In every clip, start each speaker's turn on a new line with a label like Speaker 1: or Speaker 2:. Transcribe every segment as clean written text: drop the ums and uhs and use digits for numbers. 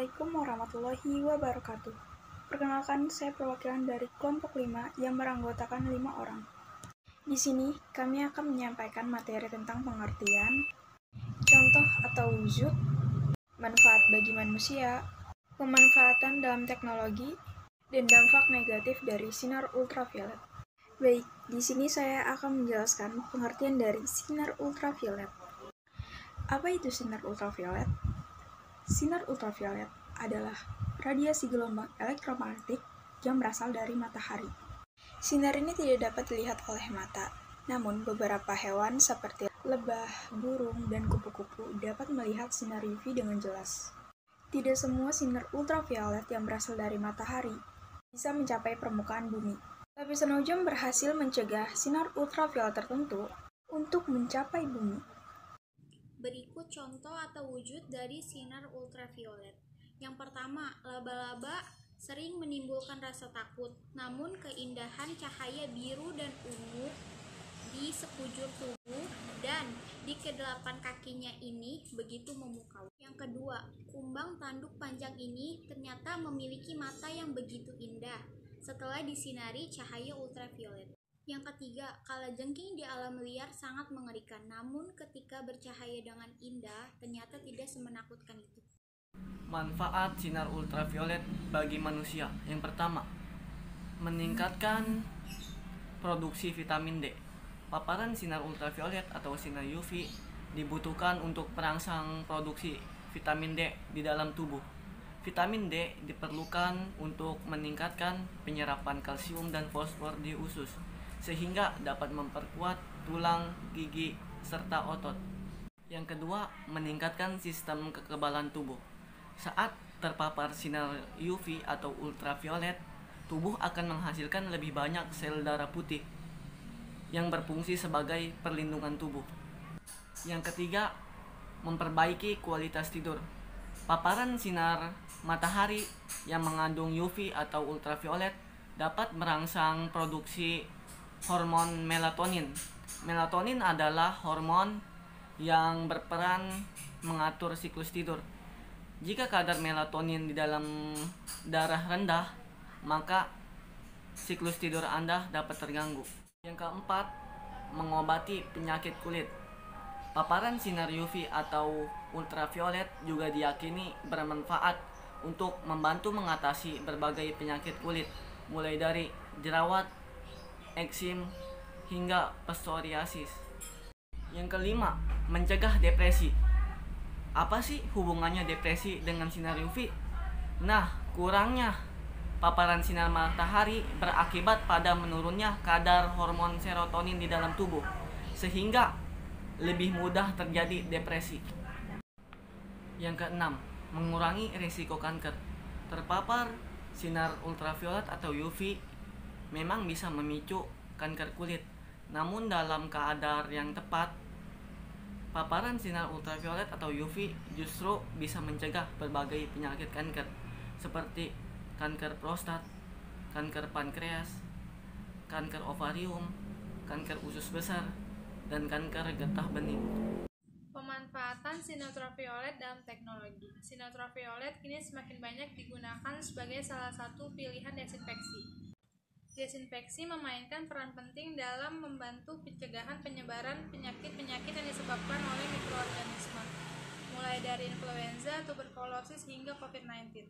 Speaker 1: Assalamualaikum warahmatullahi wabarakatuh. Perkenalkan, saya perwakilan dari kelompok 5 yang beranggotakan 5 orang. Di sini, kami akan menyampaikan materi tentang pengertian, contoh atau wujud, manfaat bagi manusia, pemanfaatan dalam teknologi, dan dampak negatif dari sinar ultraviolet. Baik, di sini saya akan menjelaskan pengertian dari sinar ultraviolet. Apa itu sinar ultraviolet? Sinar ultraviolet adalah radiasi gelombang elektromagnetik yang berasal dari matahari. Sinar ini tidak dapat dilihat oleh mata, namun beberapa hewan seperti lebah, burung, dan kupu-kupu dapat melihat sinar UV dengan jelas. Tidak semua sinar ultraviolet yang berasal dari matahari bisa mencapai permukaan bumi. Lapisan ozon berhasil mencegah sinar ultraviolet tertentu untuk mencapai bumi.
Speaker 2: Berikut contoh atau wujud dari sinar ultraviolet. Yang pertama, laba-laba sering menimbulkan rasa takut, namun keindahan cahaya biru dan ungu di sekujur tubuh dan di kedelapan kakinya ini begitu memukau. Yang kedua, kumbang tanduk panjang ini ternyata memiliki mata yang begitu indah setelah disinari cahaya ultraviolet. Yang ketiga, kalajengking di alam liar sangat mengerikan, namun ketika bercahaya dengan indah, ternyata tidak semenakutkan itu.
Speaker 3: Manfaat sinar ultraviolet bagi manusia. Yang pertama, meningkatkan produksi vitamin D. Paparan sinar ultraviolet atau sinar UV dibutuhkan untuk merangsang produksi vitamin D di dalam tubuh. Vitamin D diperlukan untuk meningkatkan penyerapan kalsium dan fosfor di usus, sehingga dapat memperkuat tulang, gigi, serta otot. Yang kedua, meningkatkan sistem kekebalan tubuh. Saat terpapar sinar UV atau ultraviolet, tubuh akan menghasilkan lebih banyak sel darah putih yang berfungsi sebagai perlindungan tubuh. Yang ketiga, memperbaiki kualitas tidur. Paparan sinar matahari yang mengandung UV atau ultraviolet dapat merangsang produksi hormon melatonin. Melatonin adalah hormon yang berperan mengatur siklus tidur. Jika kadar melatonin di dalam darah rendah, maka siklus tidur Anda dapat terganggu. Yang keempat, mengobati penyakit kulit. Paparan sinar UV atau ultraviolet juga diyakini bermanfaat untuk membantu mengatasi berbagai penyakit kulit, mulai dari jerawat, eksim, hingga psoriasis. Yang kelima, mencegah depresi. Apa sih hubungannya depresi dengan sinar UV? Nah, kurangnya paparan sinar matahari berakibat pada menurunnya kadar hormon serotonin di dalam tubuh, sehingga lebih mudah terjadi depresi. Yang keenam, mengurangi risiko kanker. Terpapar sinar ultraviolet atau UV memang bisa memicu kanker kulit, namun dalam kadar yang tepat, paparan sinar ultraviolet atau UV justru bisa mencegah berbagai penyakit kanker, seperti kanker prostat, kanker pankreas, kanker ovarium, kanker usus besar, dan kanker getah bening.
Speaker 4: Pemanfaatan sinar ultraviolet dalam teknologi. Sinar ultraviolet kini semakin banyak digunakan sebagai salah satu pilihan desinfeksi. Desinfeksi memainkan peran penting dalam membantu pencegahan penyebaran penyakit-penyakit yang disebabkan oleh mikroorganisme, mulai dari influenza, tuberkulosis, hingga COVID-19.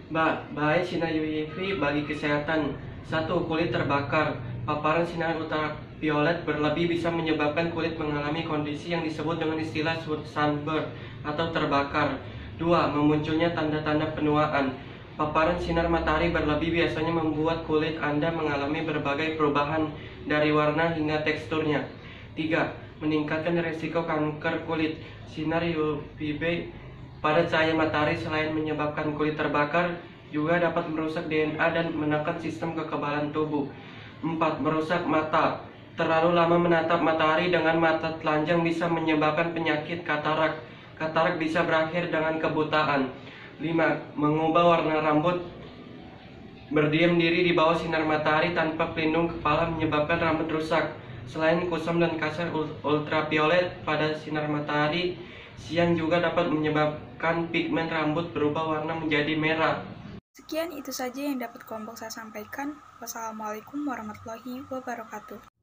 Speaker 5: Bahaya sinar UV bagi kesehatan. 1. Kulit terbakar. Paparan sinar ultraviolet berlebih bisa menyebabkan kulit mengalami kondisi yang disebut dengan istilah sunburn atau terbakar. 2. Memunculnya tanda-tanda penuaan. Paparan sinar matahari berlebih biasanya membuat kulit Anda mengalami berbagai perubahan dari warna hingga teksturnya. 3. Meningkatkan risiko kanker kulit. Sinar UVB pada cahaya matahari selain menyebabkan kulit terbakar, juga dapat merusak DNA dan menekan sistem kekebalan tubuh. 4. Merusak mata. Terlalu lama menatap matahari dengan mata telanjang bisa menyebabkan penyakit katarak. Katarak bisa berakhir dengan kebutaan. 5. Mengubah warna rambut. Berdiam diri di bawah sinar matahari tanpa pelindung kepala menyebabkan rambut rusak. Selain kusam dan kasar ultraviolet pada sinar matahari, Siang juga dapat menyebabkan pigmen rambut berubah warna menjadi merah.
Speaker 1: Sekian itu saja yang dapat kelompok saya sampaikan. Wassalamualaikum warahmatullahi wabarakatuh.